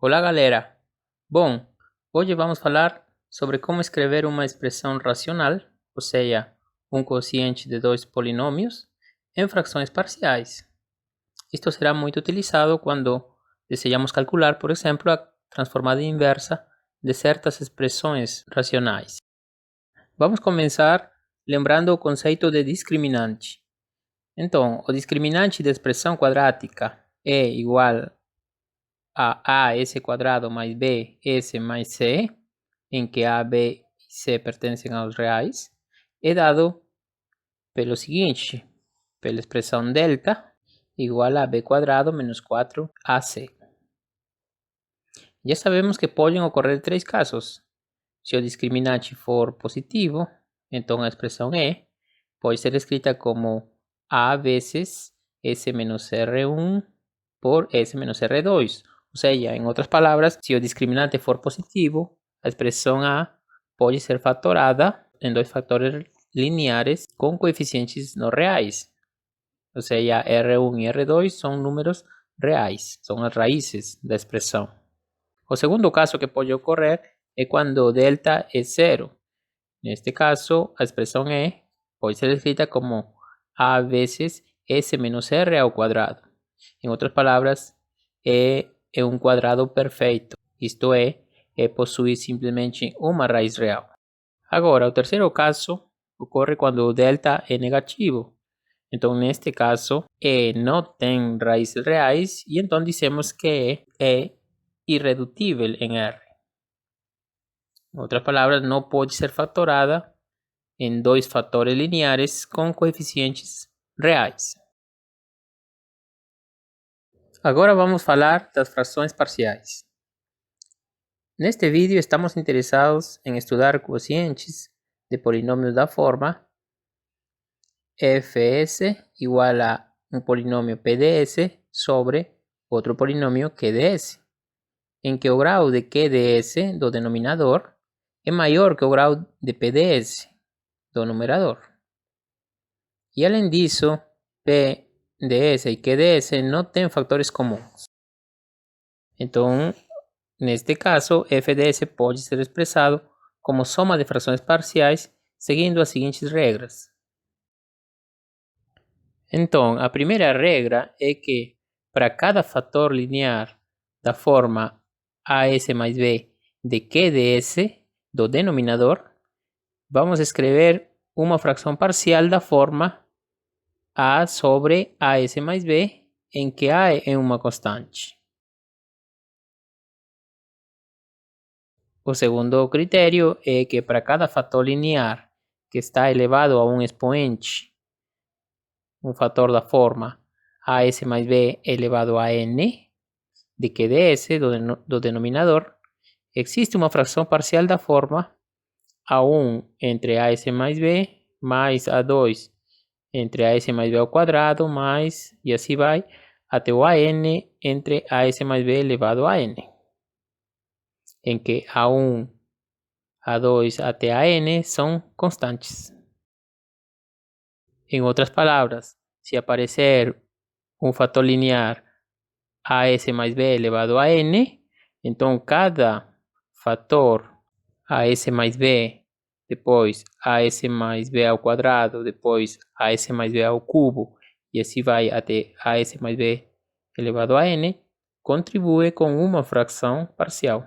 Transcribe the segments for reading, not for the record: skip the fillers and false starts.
Olá, galera! Bom, hoje vamos falar sobre como escrever uma expressão racional, ou seja, um quociente de dois polinômios, em frações parciais. Isto será muito utilizado quando desejamos calcular, por exemplo, a transformada inversa de certas expressões racionais. Vamos começar lembrando o conceito de discriminante. Então, o discriminante da expressão quadrática é igual a s quadrado mais bs mais c, em que a, b e c pertencem aos reais, é dado pelo seguinte, pela expressão delta igual a b quadrado menos 4ac. Já sabemos que podem ocorrer três casos. Se o discriminante for positivo, então a expressão E pode ser escrita como A vezes S menos R1 por S menos R2. Ou seja, em outras palavras, se o discriminante for positivo, a expressão A pode ser fatorada em dois fatores lineares com coeficientes não reais. Ou seja, R1 e R2 são números reais, são as raízes da expressão. O segundo caso que pode ocorrer é quando delta é zero. Neste caso, a expressão E pode ser escrita como A vezes S menos R ao quadrado. Em outras palavras, E é um quadrado perfeito, isto é, E possui simplesmente uma raiz real. Agora, o terceiro caso ocorre quando o delta é negativo. Então, neste caso, E não tem raízes reais e então dizemos que E é irredutível em R. Em outras palavras, não pode ser fatorada em dois fatores lineares com coeficientes reais. Agora vamos falar das frações parciais. Neste vídeo estamos interessados em estudar quocientes de polinômios da forma fs igual a um polinômio pds sobre outro polinômio qds, em que o grau de qds do denominador é maior que o grau de pds do numerador. E além disso, pds e qds não têm fatores comuns. Então, neste caso, fds pode ser expressado como soma de frações parciais seguindo as seguintes regras. Então, a primeira regra é que para cada fator linear da forma as mais b de qds do denominador, vamos escrever uma fração parcial da forma a sobre as mais b, em que a é uma constante. O segundo critério é que para cada fator linear que está elevado a um expoente, um fator da forma as mais b elevado a n, de qds do denominador, existe uma fração parcial da forma a1 entre as mais b mais a2 entre as mais b ao quadrado mais, e assim vai, até o an entre as mais b elevado a n, em que a1, a2 até a n são constantes. Em outras palavras, se aparecer um fator linear as mais b elevado a n, então cada fator as mais b, depois as mais b ao quadrado, depois as mais b ao cubo, e assim vai até as mais b elevado a n, contribui com uma fração parcial.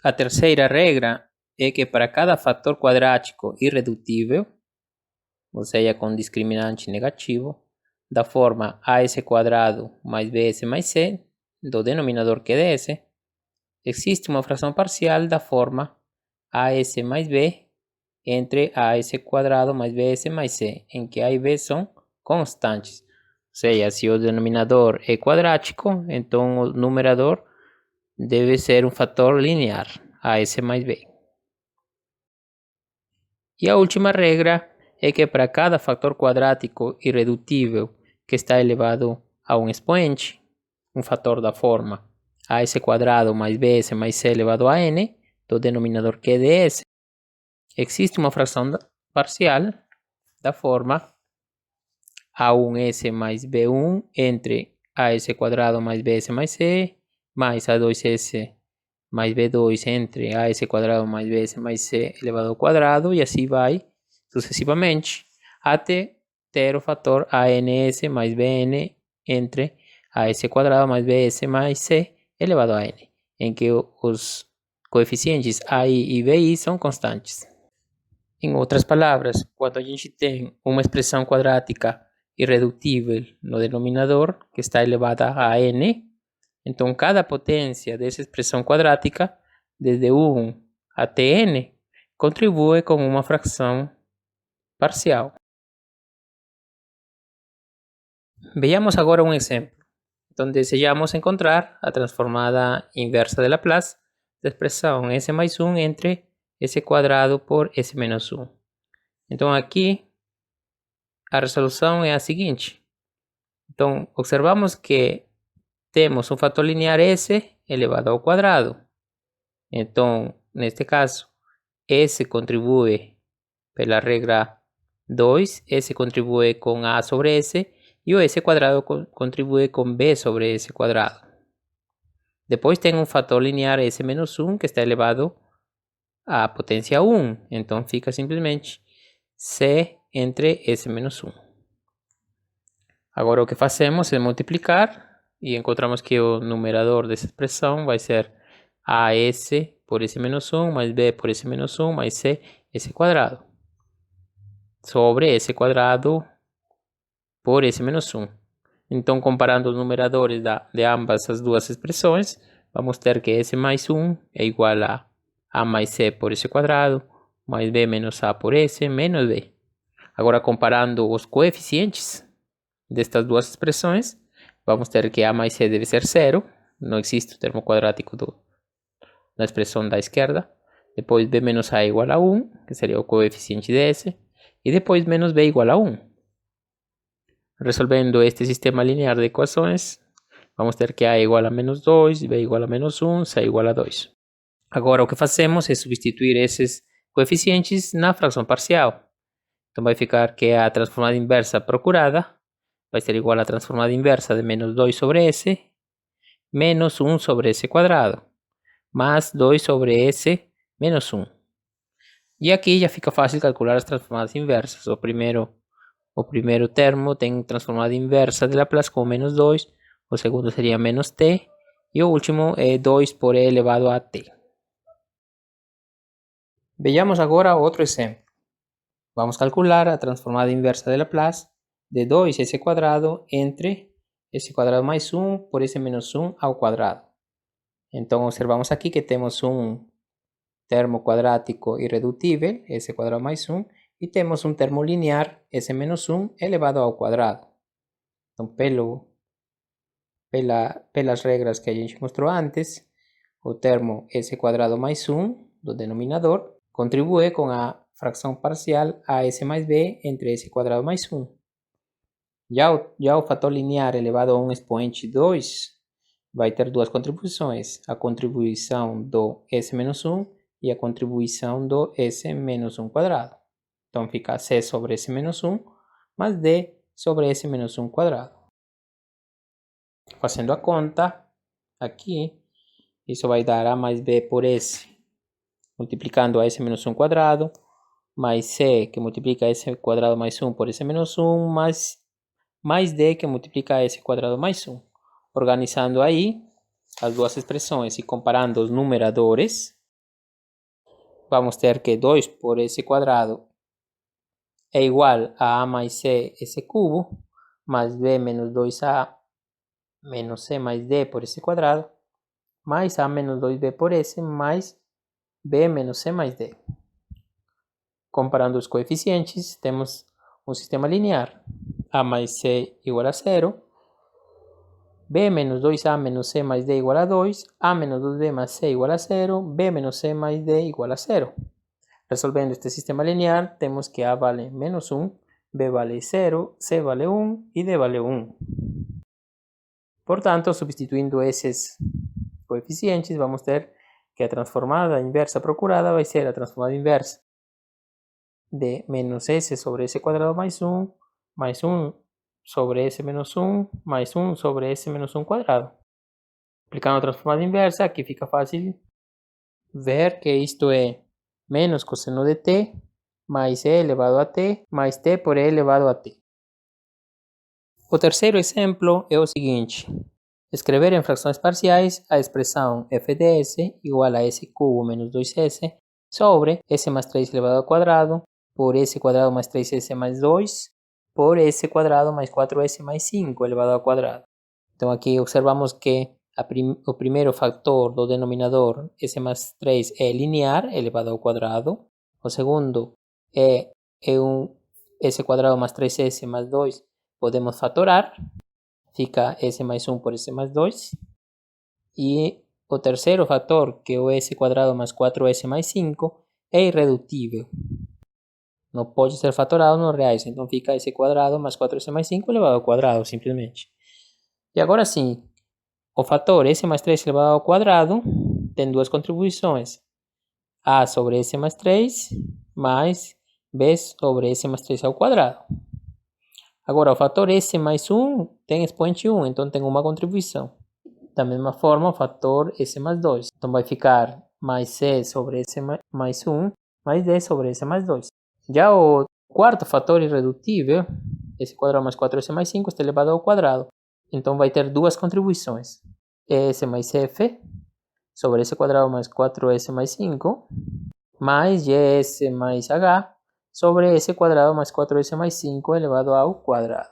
A terceira regra é que para cada fator quadrático irredutível, ou seja, com discriminante negativo, da forma as quadrado mais bs mais c, do denominador qds, existe uma fração parcial da forma as mais b entre as quadrado mais bs mais c, em que a e b são constantes. Ou seja, se o denominador é quadrático, então o numerador deve ser um fator linear, as mais b. E a última regra é que para cada fator quadrático irredutível que está elevado a um expoente, um fator da forma as quadrado mais bs mais c elevado a n, do denominador qds, existe uma fração parcial da forma a1s mais b1 entre as quadrado mais bs mais c, más A2S más B2 entre AS cuadrado más BS más C elevado ao quadrado e assim vai sucessivamente até ter o fator ANS mais BN entre AS quadrado mais BS mais C elevado a N, em que os coeficientes AI e BI são constantes. Em outras palavras, quando a gente tem uma expressão quadrática irredutível no denominador, que está elevada a n, então cada potência dessa expressão quadrática, desde 1 até n, contribui com uma fração parcial. Veamos agora um exemplo, onde desejamos encontrar a transformada inversa de Laplace da expressão s mais 1 entre s quadrado por s menos 1. Então aqui a resolução é a seguinte. Então observamos que temos um fator linear s elevado ao quadrado. Então, neste caso, s contribui pela regra 2, s contribui com a sobre s e o s quadrado contribui com b sobre s quadrado. Depois tem um fator linear s menos 1 que está elevado à potência 1. Então fica simplesmente c entre s menos 1. Agora o que fazemos é multiplicar e encontramos que o numerador dessa expressão vai ser AS por S menos 1 mais B por S menos 1 mais C S quadrado sobre S quadrado por S menos 1. Então, comparando os numeradores de ambas as duas expressões, vamos ter que S mais 1 é igual a mais C por S quadrado mais B menos A por S menos B. Agora, comparando os coeficientes destas duas expressões, vamos ter que A mais C deve ser 0. Não existe o termo quadrático na expressão da esquerda. Depois B menos A igual a 1, que seria o coeficiente de S. E depois menos B igual a 1. Resolvendo este sistema linear de equações, vamos ter que A é igual a menos 2, B igual a menos 1, C igual a 2. Agora o que fazemos é substituir esses coeficientes na fração parcial. Então vai ficar que a transformada inversa procurada vai ser igual à transformada inversa de menos 2 sobre S menos 1 sobre S quadrado mais 2 sobre S menos 1. E aqui já fica fácil calcular as transformadas inversas. O primeiro termo tem transformada inversa de Laplace com menos 2, o segundo seria menos t, e o último é 2 por e elevado a t. Vejamos agora outro exemplo. Vamos calcular a transformada inversa de Laplace de 2s quadrado entre s quadrado mais 1 por s menos 1 ao quadrado. Então observamos aqui que temos um termo quadrático irredutível, s quadrado mais 1, e temos um termo linear, s menos 1, elevado ao quadrado. Então, pelas regras que a gente mostrou antes, o termo s quadrado mais 1 do denominador contribui com a fração parcial as mais b entre s quadrado mais 1. Já o fator linear elevado a um expoente 2 vai ter duas contribuições, a contribuição do s menos 1 e a contribuição do s menos 1 quadrado. Então fica c sobre s menos 1 mais d sobre s menos 1 quadrado. Fazendo a conta aqui, isso vai dar a mais b por s, multiplicando a s menos 1 quadrado, mais c que multiplica s quadrado mais 1 por s menos 1, mais d que multiplica s quadrado mais 1. Organizando aí as duas expressões e comparando os numeradores, vamos ter que 2 por s quadrado é igual a mais c s cubo, mais b menos 2a menos c mais d por s quadrado, mais a menos 2b por s, mais b menos c mais d. Comparando os coeficientes, temos um sistema linear. A mais c igual a 0, b menos 2a menos c mais d igual a 2, a menos 2b más c igual a 0, b menos c más d igual a 0. Resolvendo este sistema linear, temos que a vale menos 1, b vale 0, c vale 1 y d vale 1. Por tanto, substituindo esses coeficientes, vamos ter que a transformada inversa procurada vai ser a transformada inversa de menos s sobre s quadrado mais 1 sobre s menos 1 mais 1 sobre s menos 1 quadrado. Aplicando a transformada inversa, aqui fica fácil ver que isto é menos cosseno de t mais e elevado a t mais t por e elevado a t. O terceiro exemplo é o seguinte: escrever em frações parciais a expressão f de s igual a s cubo menos 2s sobre s mais 3 elevado ao quadrado por s quadrado mais 3s mais 2 por s quadrado mais 4s mais 5 elevado ao quadrado. Então aqui observamos que o primeiro fator do denominador, s mais 3, é linear, elevado ao quadrado. O segundo é s quadrado mais 3s mais 2, podemos fatorar, fica s mais 1 por s mais 2. E o terceiro fator, que é o s quadrado mais 4s mais 5, é irredutível. Não pode ser fatorado nos reais, então fica s quadrado mais 4s mais 5 elevado ao quadrado, simplesmente. E agora sim, o fator s mais 3 elevado ao quadrado tem duas contribuições. A sobre s mais 3 mais b sobre s mais 3 ao quadrado. Agora, o fator s mais 1 tem expoente 1, então tem uma contribuição. Da mesma forma, o fator s mais 2. Então vai ficar mais c sobre s mais 1 mais d sobre s mais 2. Já o quarto fator irredutível, s quadrado mais 4s mais 5, está elevado ao quadrado. Então vai ter duas contribuições. S mais f sobre s quadrado mais 4s mais 5 mais gs mais h sobre s quadrado mais 4s mais 5 elevado ao quadrado.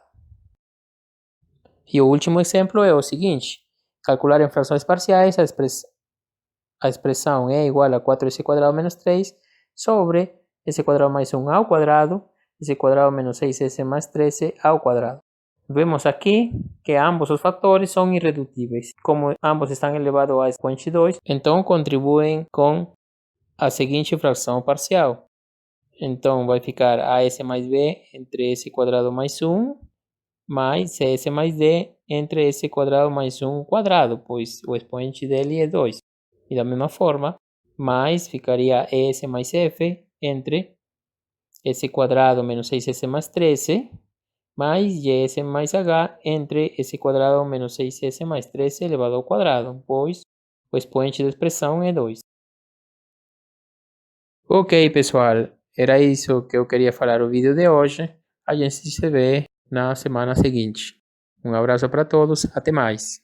E o último exemplo é o seguinte: calcular em frações parciais a expressão é igual a 4s quadrado menos 3 sobre s quadrado mais 1 ao quadrado, s quadrado menos 6s mais 13 ao quadrado. Vemos aqui que ambos os fatores são irredutíveis. Como ambos estão elevados a expoente 2, então contribuem com a seguinte fração parcial. Então vai ficar as mais b entre s quadrado mais 1 mais cs mais d entre s quadrado mais 1 quadrado, pois o expoente dele é 2. E da mesma forma, mais ficaria es mais f entre s quadrado menos 6s mais 13 mais gs mais h entre s quadrado menos 6s mais 13 elevado ao quadrado, pois o expoente da expressão é 2. Ok, pessoal, era isso que eu queria falar no vídeo de hoje. A gente se vê na semana seguinte. Um abraço para todos, até mais.